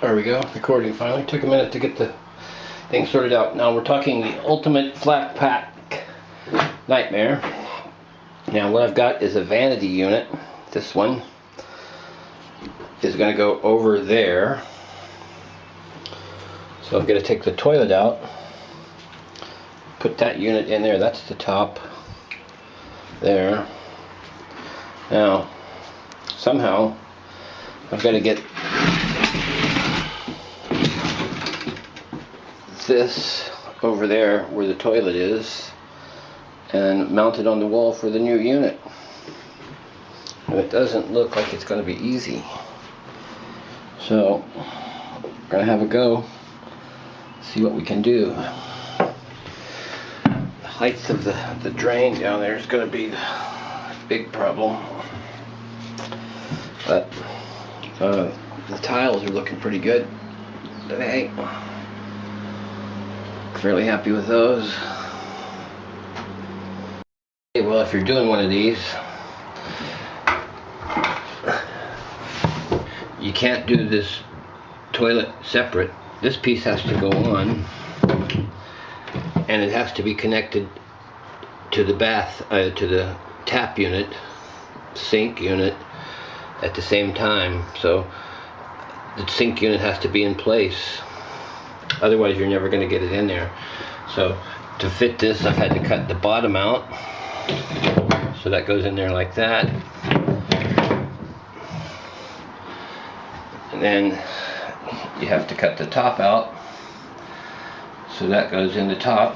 There we go, recording finally. Took a minute to get the thing sorted out. Now we're talking the ultimate flat pack nightmare. Now what I've got is a vanity unit. This one is going to go over there. So I'm going to take the toilet out, put that unit in there. That's the top there. Now somehow I've got to get this over there where the toilet is and mount it on the wall for the new unit. And it doesn't look like it's going to be easy. So we're going to have a go, see what we can do. The height of the drain down there is going to be a big problem. But the tiles are looking pretty good today. Fairly happy with those. Well, if you're doing one of these, you can't do this toilet separate. This piece has to go on, and it has to be connected to the to the tap unit, sink unit at the same time. So the sink unit has to be in place. Otherwise you're never going to get it in there. So to fit this, I've had to cut the bottom out. So that goes in there like that. And then you have to cut the top out. So that goes in the top.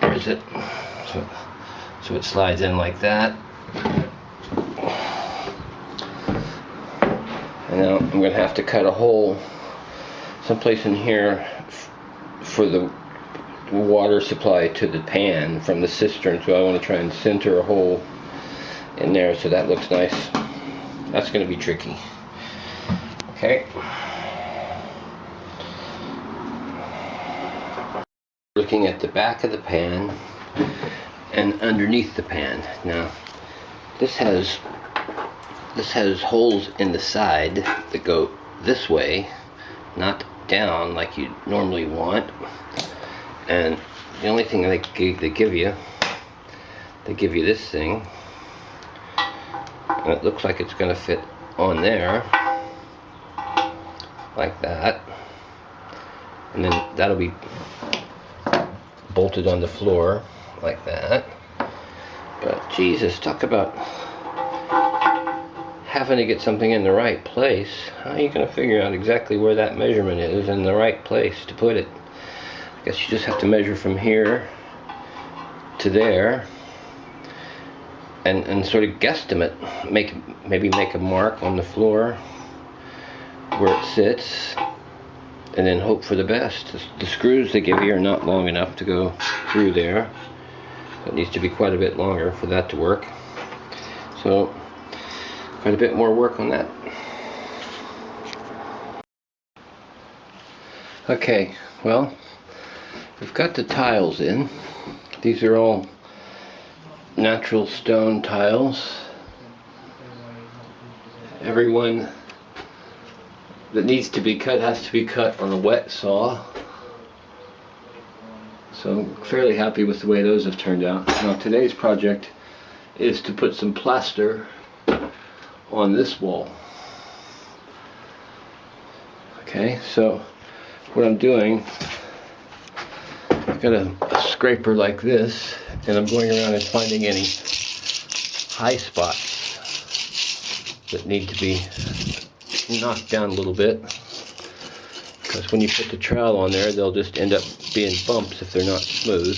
Where is it? So it slides in like that. And now I'm going to have to cut a hole someplace in here for the water supply to the pan from the cistern. So I want to try and center a hole in there so that looks nice. That's going to be tricky. Okay. Looking at the back of the pan and underneath the pan. Now this has holes in the side that go this way, not down like you normally want. And the only thing they give you this thing, and it looks like it's going to fit on there like that, and then that'll be bolted on the floor like that. But Jesus, talk about having to get something in the right place. How are you going to figure out exactly where that measurement is in the right place to put it? I guess you just have to measure from here to there and sort of guesstimate. Maybe make a mark on the floor where it sits and then hope for the best. The screws they give you are not long enough to go through there. It needs to be quite a bit longer for that to work. So quite a bit more work on that. Okay, well, we've got the tiles in. These are all natural stone tiles. Every one that needs to be cut has to be cut on a wet saw. So I'm fairly happy with the way those have turned out. Now today's project is to put some plaster on this wall. Okay, so what I'm doing, I've got a scraper like this, and I'm going around and finding any high spots that need to be knocked down a little bit, because when you put the trowel on there, they'll just end up being bumps if they're not smooth.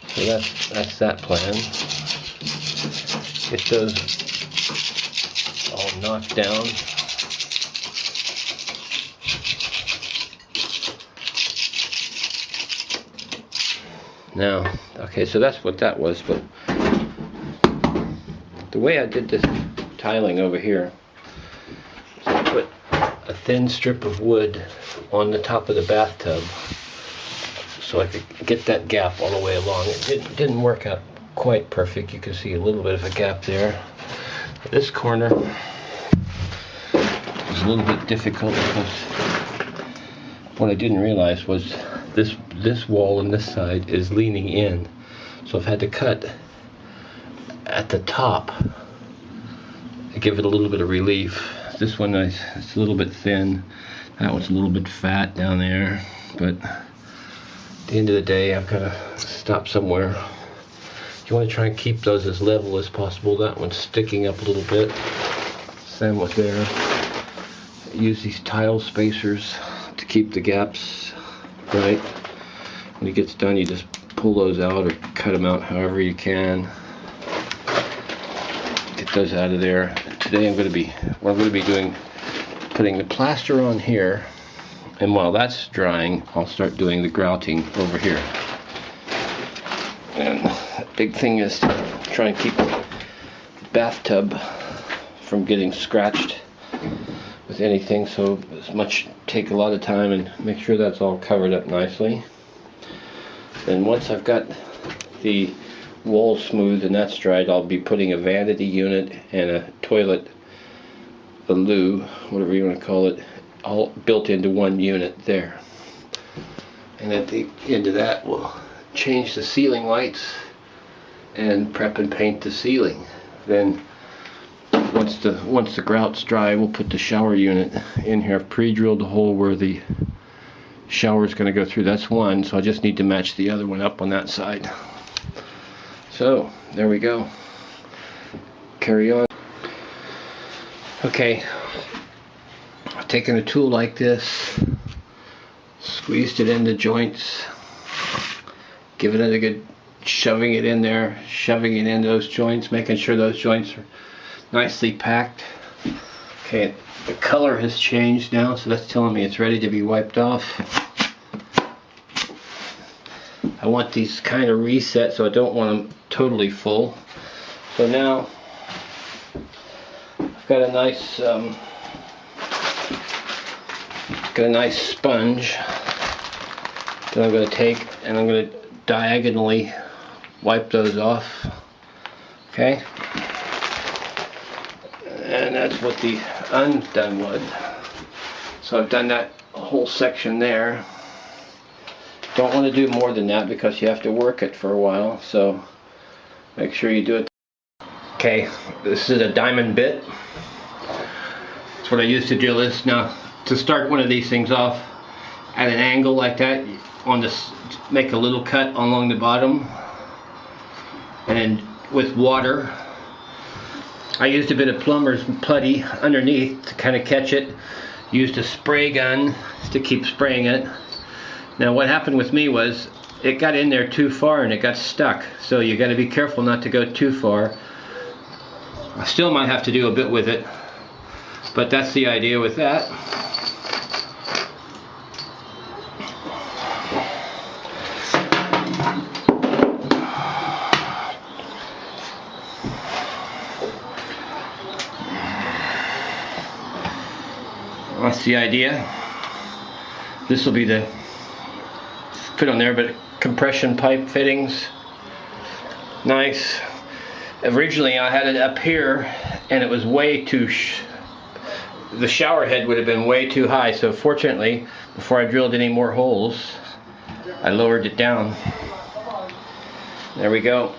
So that's that plan. Get those all knocked down. Now, okay, so that's what that was, but the way I did this tiling over here is I put a thin strip of wood on the top of the bathtub so I could get that gap all the way along. It didn't work out quite perfect. You can see a little bit of a gap there. This corner is a little bit difficult because what I didn't realize was this wall on this side is leaning in, so I've had to cut at the top to give it a little bit of relief. This one is a little bit thin, that one's a little bit fat down there, but at the end of the day I've got to stop somewhere. You want to try and keep those as level as possible. That one's sticking up a little bit, same with there. Use these tile spacers to keep the gaps right. When it gets done, you just pull those out or cut them out however you can. Get those out of there. Today I'm going to be doing, putting the plaster on here, and while that's drying, I'll start doing the grouting over here. And the big thing is to try and keep the bathtub from getting scratched with anything, so as much take a lot of time and make sure that's all covered up nicely. Then once I've got the wall smooth and that's dried, I'll be putting a vanity unit and a toilet, a loo, whatever you want to call it, all built into one unit there. And at the end of that, we'll change the ceiling lights and prep and paint the ceiling. Then once the grout's dry, we'll put the shower unit in here. I've pre-drilled the hole where the shower is going to go through. That's one, so I just need to match the other one up on that side. So there we go. Carry on. Okay, I've taken a tool like this, squeezed it into joints, giving it a good shoving it in there, shoving it into those joints, making sure those joints are nicely packed. Okay, the color has changed now, so that's telling me it's ready to be wiped off. I want these kind of reset, so I don't want them totally full. So now I've got a nice sponge that I'm going to take and I'm going to diagonally wipe those off. Okay, and that's what the undone was. So I've done that whole section there. Don't want to do more than that because you have to work it for a while, so make sure you do it. Okay, this is a diamond bit. That's what I use to drill this. Now, to start one of these things off at an angle like that, on this, make a little cut along the bottom, and then with water, I used a bit of plumber's putty underneath to kind of catch it. Used a spray gun to keep spraying it. Now what happened with me was it got in there too far and it got stuck, so you got to be careful not to go too far. I still might have to do a bit with it, but that's the idea with that. That's the idea. This will be the put on there, but compression pipe fittings, nice. Originally I had it up here and it was way too the shower head would have been way too high, so fortunately before I drilled any more holes I lowered it down. There we go.